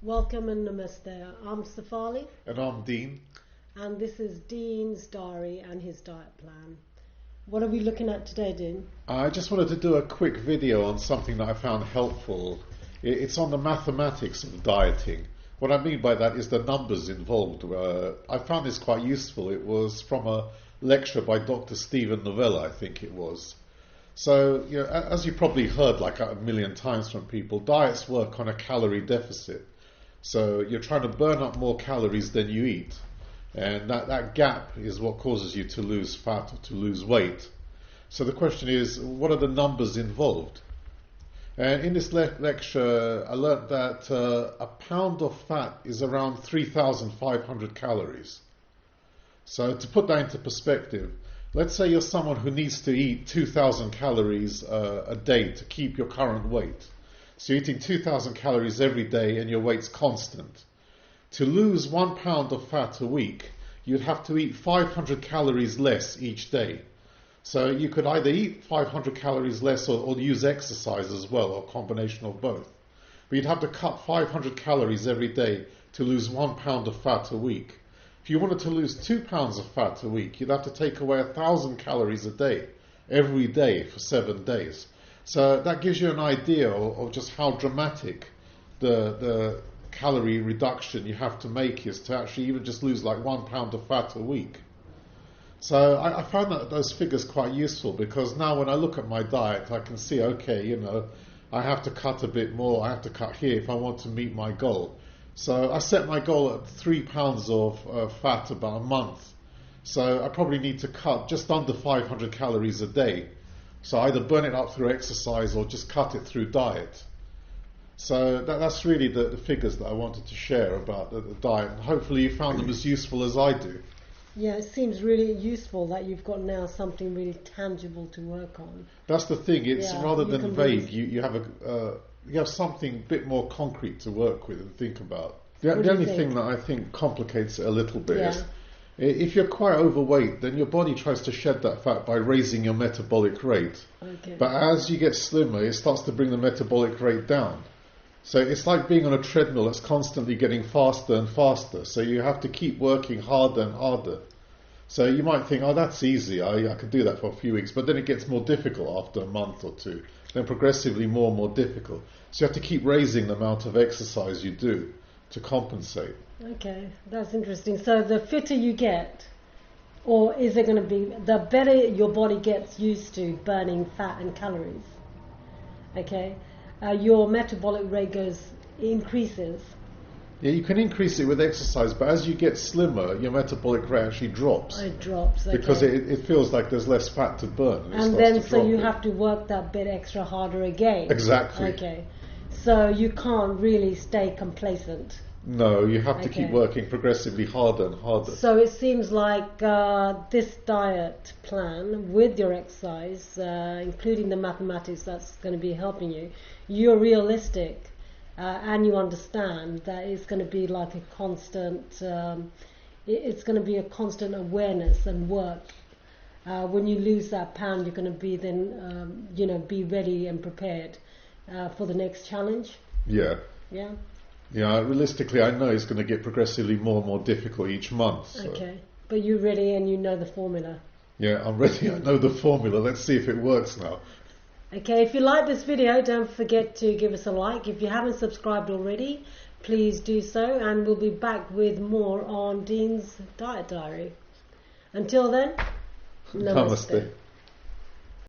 Welcome and namaste. I'm Sefali. And I'm Dean. And this is Dean's diary and his diet plan. What are we looking at today, Dean? I just wanted to do a quick video on something that I found helpful. It's on the mathematics of dieting. What I mean by that is the numbers involved. I found this quite useful. It was from a lecture by Dr. Stephen Novella, I think it was. So, as you probably heard like a million times from people, diets work on a calorie deficit. So you're trying to burn up more calories than you eat. And that gap is what causes you to lose fat or to lose weight. So the question is, what are the numbers involved? And in this lecture, I learned that a pound of fat is around 3,500 calories. So to put that into perspective, let's say you're someone who needs to eat 2,000 calories a day to keep your current weight. So you're eating 2,000 calories every day and your weight's constant. To lose 1 pound of fat a week, you'd have to eat 500 calories less each day. So you could either eat 500 calories less or use exercise as well, or a combination of both. But you'd have to cut 500 calories every day to lose 1 pound of fat a week. If you wanted to lose 2 pounds of fat a week, you'd have to take away 1,000 calories a day, every day for 7 days. So that gives you an idea of just how dramatic the calorie reduction you have to make is to actually even just lose like 1 pound of fat a week. So I found those figures quite useful, because now when I look at my diet, I can see, okay, I have to cut a bit more, I have to cut here if I want to meet my goal. So I set my goal at 3 pounds of fat about a month. So I probably need to cut just under 500 calories a day. So either burn it up through exercise or just cut it through diet. So that's really the figures that I wanted to share about the diet. And hopefully you found them as useful as I do. Yeah, it seems really useful that you've got now something really tangible to work on. That's the thing. It's rather than vague. You have something a bit more concrete to work with and think about. The only thing that I think complicates it a little bit is, if you're quite overweight, then your body tries to shed that fat by raising your metabolic rate. Okay. But as you get slimmer, it starts to bring the metabolic rate down. So it's like being on a treadmill that's constantly getting faster and faster. So you have to keep working harder and harder. So you might think, oh, that's easy. I could do that for a few weeks. But then it gets more difficult after a month or two. Then progressively more and more difficult. So you have to keep raising the amount of exercise you do to compensate. Okay, that's interesting. So the fitter you get, or is it going to be, the better your body gets used to burning fat and calories, okay, your metabolic rate increases. Yeah, you can increase it with exercise, but as you get slimmer, your metabolic rate actually drops. It drops, okay. Because it feels like there's less fat to burn. And then so you have to work that bit extra harder again. Exactly. Okay. So you can't really stay complacent. No, you have to keep working progressively harder and harder. So it seems like this diet plan with your exercise, including the mathematics that's going to be helping you, you're realistic and you understand that it's going to be like a constant, it's going to be a constant awareness and work. When you lose that pound, you're going to be then, be ready and prepared for the next challenge. Yeah. Yeah. Yeah, realistically, I know it's going to get progressively more and more difficult each month. So. Okay, but you're ready and you know the formula. Yeah, I'm ready. I know the formula. Let's see if it works now. Okay, if you like this video, don't forget to give us a like. If you haven't subscribed already, please do so, and we'll be back with more on Dean's Diet Diary. Until then, namaste.